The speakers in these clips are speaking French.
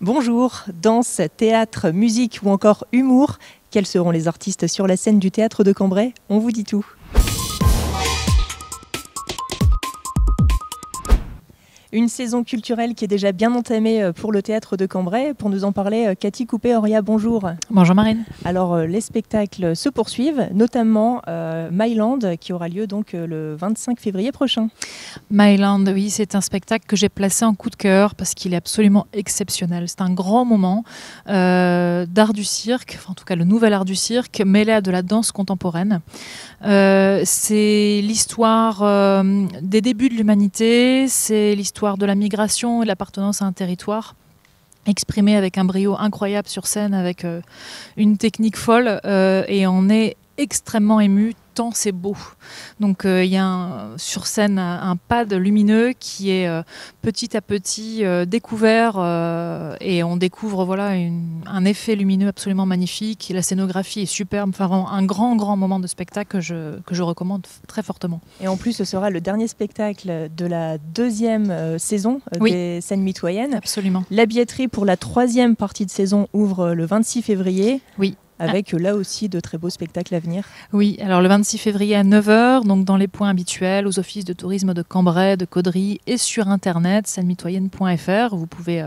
Bonjour, danse, théâtre, musique ou encore humour. Quels seront les artistes sur la scène du théâtre de Cambrai? On vous dit tout. Une saison culturelle qui est déjà bien entamée pour le théâtre de Cambrai. Pour nous en parler, Cathy Coupé-Oria, bonjour. Bonjour Marine. Alors les spectacles se poursuivent, notamment Myland qui aura lieu donc le 25 février prochain. Myland, oui, c'est un spectacle que j'ai placé en coup de cœur parce qu'il est absolument exceptionnel. C'est un grand moment d'art du cirque, enfin, en tout cas le nouvel art du cirque, mêlé à de la danse contemporaine. C'est l'histoire des débuts de l'humanité, c'est l'histoire de la migration et de l'appartenance à un territoire, exprimée avec un brio incroyable sur scène, avec une technique folle, et on est extrêmement ému tant c'est beau. Donc il y a sur scène un pad lumineux qui est petit à petit découvert, et on découvre un effet lumineux absolument magnifique. Et la scénographie est superbe, enfin vraiment un grand moment de spectacle que je recommande très fortement. Et en plus ce sera le dernier spectacle de la deuxième saison des scènes mitoyennes. Absolument. La billetterie pour la troisième partie de saison ouvre le 26 février. Oui. Avec là aussi de très beaux spectacles à venir. Oui, alors le 26 février à 9h, donc dans les points habituels, aux offices de tourisme de Cambrai, de Caudry et sur internet, scenemitoyenne.fr. Vous pouvez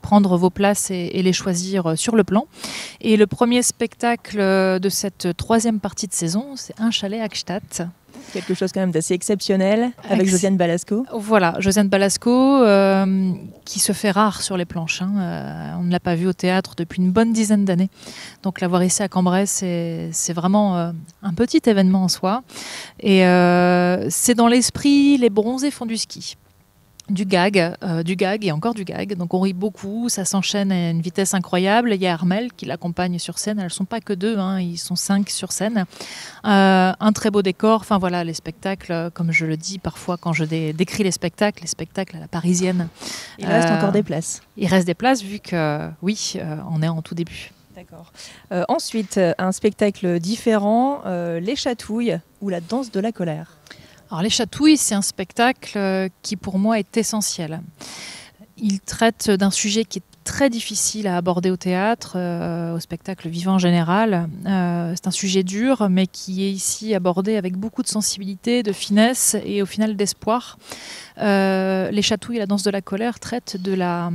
prendre vos places et les choisir sur le plan. Et le premier spectacle de cette troisième partie de saison, c'est Un chalet à Gstaad. Quelque chose quand même d'assez exceptionnel avec Josiane Balasco. Voilà, Josiane Balasco, qui se fait rare sur les planches. On ne l'a pas vue au théâtre depuis une bonne dizaine d'années. Donc la voir ici à Cambrai, c'est vraiment un petit événement en soi. Et c'est dans l'esprit, les bronzés font du ski. Du gag et encore du gag. Donc on rit beaucoup, ça s'enchaîne à une vitesse incroyable. Il y a Armelle qui l'accompagne sur scène. Elles ne sont pas que deux, ils sont 5 sur scène. Un très beau décor. Enfin voilà, les spectacles, comme je le dis parfois quand je décris les spectacles à la parisienne. Il reste encore des places. Il reste des places vu que, oui, on est en tout début. D'accord. Ensuite, un spectacle différent, Les Chatouilles ou La danse de la colère. Alors Les Chatouilles, c'est un spectacle qui pour moi est essentiel. Il traite d'un sujet qui est très difficile à aborder au théâtre, au spectacle vivant en général. C'est un sujet dur, mais qui est ici abordé avec beaucoup de sensibilité, de finesse et au final d'espoir. Les Chatouilles et La danse de la colère traitent de la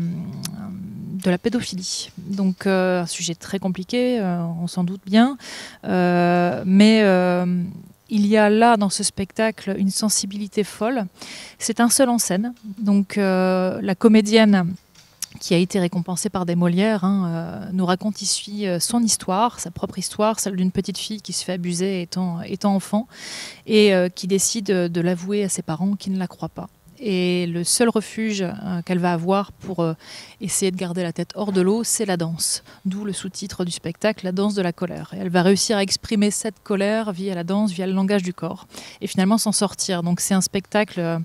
pédophilie. Donc un sujet très compliqué, on s'en doute bien, mais il y a là, dans ce spectacle, une sensibilité folle. C'est un seul en scène. Donc, la comédienne, qui a été récompensée par des Molières, nous raconte ici son histoire, sa propre histoire, celle d'une petite fille qui se fait abuser étant enfant et qui décide de l'avouer à ses parents qui ne la croient pas. Et le seul refuge qu'elle va avoir pour essayer de garder la tête hors de l'eau, c'est la danse. D'où le sous-titre du spectacle, La danse de la colère. Et elle va réussir à exprimer cette colère via la danse, via le langage du corps. Et finalement s'en sortir. Donc c'est un spectacle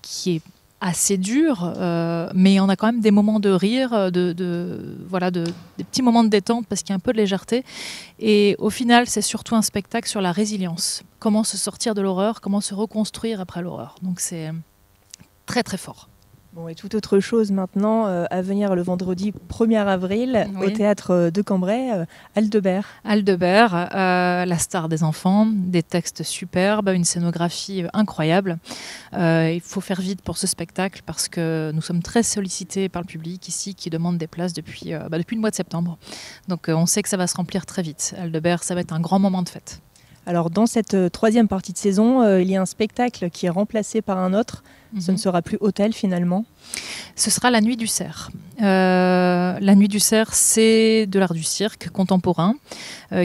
qui est assez dur, mais on a quand même des moments de rire, des petits moments de détente parce qu'il y a un peu de légèreté. Et au final, c'est surtout un spectacle sur la résilience. Comment se sortir de l'horreur, comment se reconstruire après l'horreur. Donc c'est très très fort. Bon, et toute autre chose maintenant, à venir le vendredi 1er avril au théâtre de Cambrai, Aldebert. Aldebert, la star des enfants, des textes superbes, une scénographie incroyable. Il faut faire vite pour ce spectacle parce que nous sommes très sollicités par le public ici qui demande des places depuis le mois de septembre. Donc on sait que ça va se remplir très vite. Aldebert, ça va être un grand moment de fête. Alors dans cette troisième partie de saison, il y a un spectacle qui est remplacé par un autre. Ce ne sera plus Hôtel finalement. Ce sera La Nuit du Cerf. La Nuit du Cerf, c'est de l'art du cirque contemporain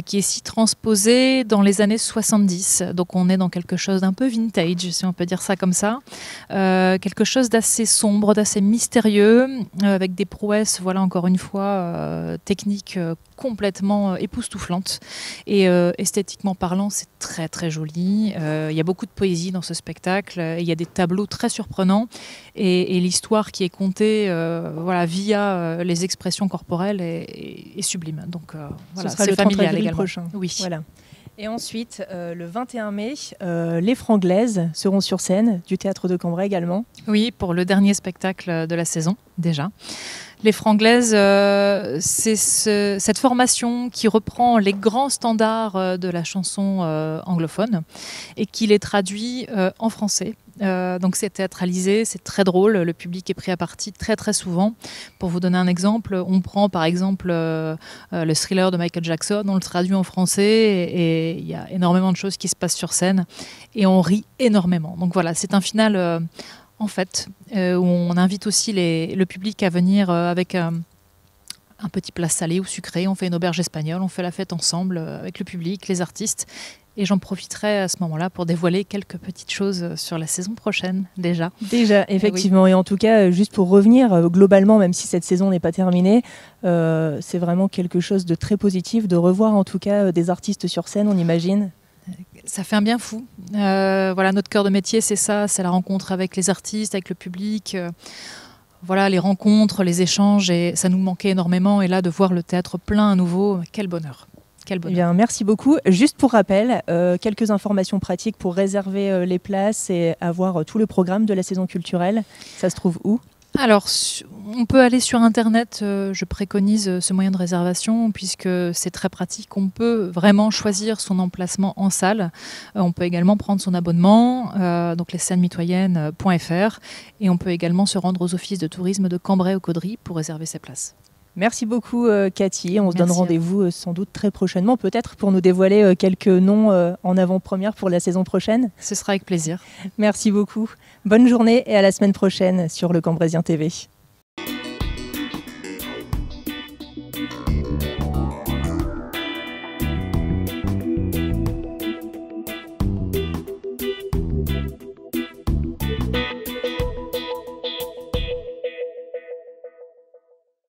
qui est ici transposé dans les années 70. Donc on est dans quelque chose d'un peu vintage, si on peut dire ça comme ça. Quelque chose d'assez sombre, d'assez mystérieux, avec des prouesses, voilà encore une fois, techniques complètement époustouflantes. Et esthétiquement parlant, c'est très très joli. Il y a beaucoup de poésie dans ce spectacle. Il y a des tableaux très surprenants. Et l'histoire qui est contée via les expressions corporelles est sublime. Donc voilà, ce sera le 30 avril prochain. Oui. Voilà. Et ensuite, le 21 mai, les Franglaises seront sur scène du Théâtre de Cambrai également. Oui, pour le dernier spectacle de la saison, déjà. Les Franglaises, c'est cette formation qui reprend les grands standards de la chanson anglophone et qui les traduit en français. Donc c'est théâtralisé, c'est très drôle, le public est pris à partie très très souvent. Pour vous donner un exemple, on prend par exemple le Thriller de Michael Jackson, on le traduit en français et il y a énormément de choses qui se passent sur scène et on rit énormément. Donc voilà, c'est un final en fait où on invite aussi le public à venir avec un petit plat salé ou sucré, on fait une auberge espagnole, on fait la fête ensemble avec le public, les artistes. Et j'en profiterai à ce moment-là pour dévoiler quelques petites choses sur la saison prochaine, déjà. Déjà, effectivement. Oui. Et en tout cas, juste pour revenir, globalement, même si cette saison n'est pas terminée, c'est vraiment quelque chose de très positif de revoir en tout cas des artistes sur scène, on imagine. Ça fait un bien fou. Voilà, notre cœur de métier, c'est ça, c'est la rencontre avec les artistes, avec le public. Voilà, les rencontres, les échanges, et ça nous manquait énormément. Et là, de voir le théâtre plein à nouveau, quel bonheur. Eh bien, merci beaucoup. Juste pour rappel, quelques informations pratiques pour réserver les places et avoir tout le programme de la saison culturelle. Ça se trouve où ? Alors, on peut aller sur Internet, je préconise ce moyen de réservation puisque c'est très pratique. On peut vraiment choisir son emplacement en salle. On peut également prendre son abonnement, donc lescènesmitoyennes.fr, et on peut également se rendre aux offices de tourisme de Cambrai ou Caudry pour réserver ses places. Merci beaucoup Cathy, on se donne rendez-vous sans doute très prochainement, peut-être pour nous dévoiler quelques noms en avant-première pour la saison prochaine. Ce sera avec plaisir. Merci beaucoup, bonne journée et à la semaine prochaine sur le Cambraisien TV.